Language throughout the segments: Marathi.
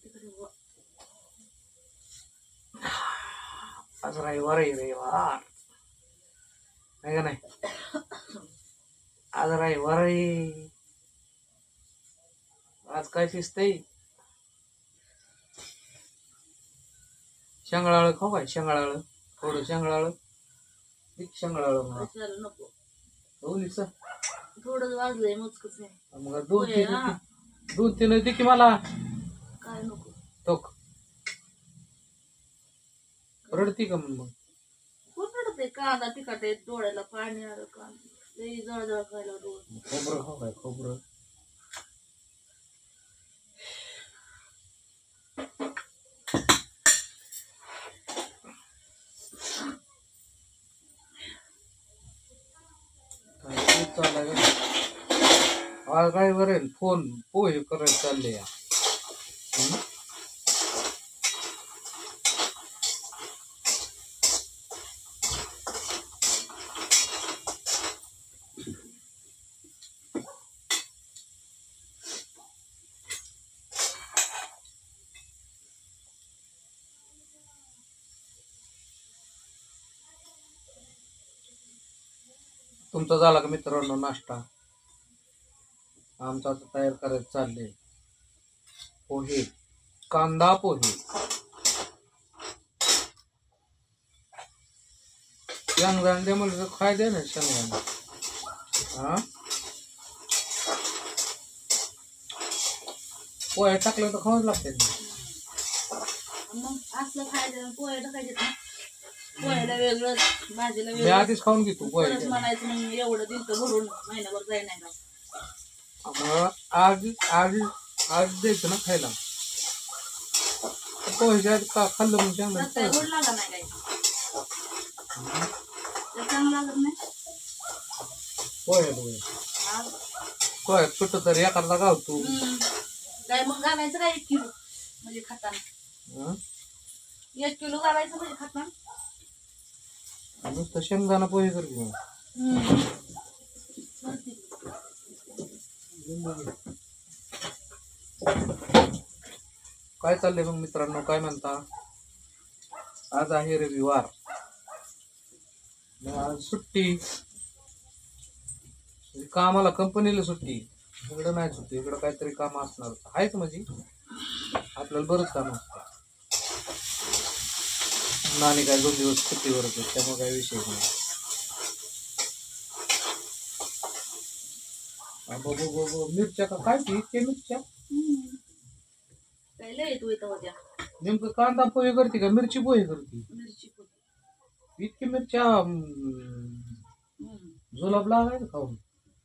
आज रविवार आहे, रविवार आहे का नाही? आज रविवार आहे. आज काय शिजतंय? शेंगळाळ खाऊ काय? शेंगळाळ थोडं शेंगळाळ शेंगळाळ नको थोडं वाजलंय मोजकच आहे. मग दोन तीन दे की मला. काय नको टोक रडती का मग? कोण रडते? कांदा तिखट आहे, डोळ्याला पाणी आलं. कांदा लई जळजळ खायला डोळं. खोबरं खाऊ काय? खोबरं आज काय बरेल फोन पोहे करायला चालले या. तुमचा झाला का मित्रांनो नाश्ता? आमचा आता तयार करायचं चाललंय पोहे, कांदा पोहे. शेंगदाणे दे मला खाय दे ना शेंगदाणे. हा पोहे टाकलं तर खावंच लागते. मग असलं खायचं पोहे टाकायचे ना. पोह्याला वेगळं, भाजीला मी वेगळं. आधीच खाऊन घेतो पोहे. म्हणायचं मग एवढं दिलं भरून महिनाभर जाई नाही का? आज आज आज द्यायचं ना खायला. पोहे का खाल्लं मग शेंगदाणे गोड लागत नाही काही. चांगलं लागत नाही पोहे पोहे कुठं तरी एखादा गावतो. काय मग घालायचं काय 1 किलो म्हणजे खाताना? 1 किलो घालायचं म्हणजे खाताना. नुसतं शेंगदाणा पोहे कर की मग. काय चाललंय मग मित्रांनो? काय म्हणता? आज आहे रविवार, आज सुट्टी. कामाला कंपनीला सुट्टी, इकडं नाही सुट्टी. इकडं काहीतरी काम असणार आहेच म्हणजे आपल्याला बरंच काम असतं. नानी काय 2 दिवस सुट्टीवर होते त्यामुळे काही विषय नाही. मिरच्या का काय ती इतक्या मिरच्या? नेमकं कांदा पोहे करते का मिरची पोहे करते? इतकी मिरच्या जुलाब लागायचं खाऊन.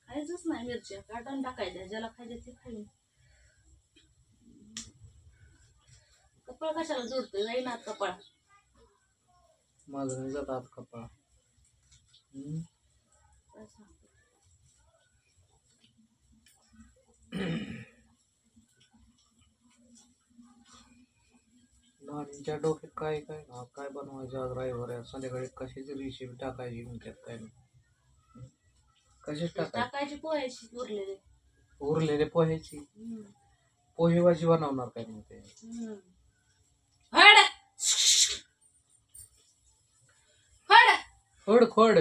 खायचंच नाही मिरच्या, काढून टाकायच्या. ज्याला खायचं ते खाईल. कपाळ कशाला जोडतोय? जाई ना कपाळ. माझं नाही जात आत कपाळ. नानीच्या डोक्यात काय काय काय बनवायचं आज रविवार आहे. संध्याकाळी कशाची रेसिपी टाकायची म्हणतात काय नाही. कशाच टाकायची पोह्याची उरलेले पोह्याची पोहे भाजी बनवणार काय म्हणते. खोड खोड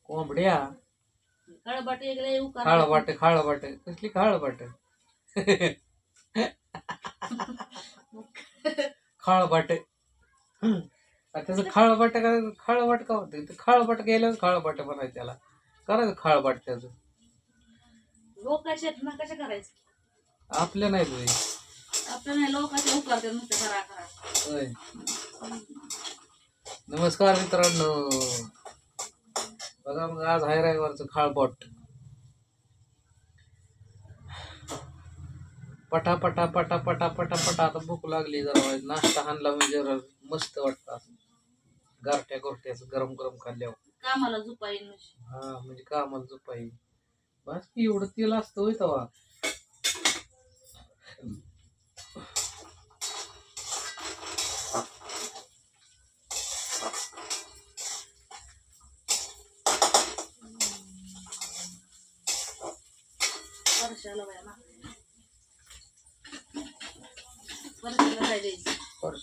कोंबड्या खाळबाटे कसली खाळबाटे? खाळबाटे त्याचं खाळबाट का होते? खाळबाट गेल्यावर खाळबाट बनायचं त्याला. करायचं खाळबाट त्याचं. लोकांचे ना कसं करायचं? आपल्या नाही तुझे आपल्या नाही, लोकांचे उकारते नुसतं करा करा. नमस्कार मित्रांनो, बघा मग आज आहे रविवारचं खाळबाट. पटा पटा पटा पटा पटा पटा. आता भूक लागली जरा, नाश्ता हाणला म्हणजे मस्त वाटतं. गारट्या गोरट्याचं गरम गरम खाल्ल्यावर कामाला झोपाई. हा म्हणजे कामाला झोपाई. बस की एवढं तेल असतं होय तेव्हा. परत तिला काय द्यायचं परत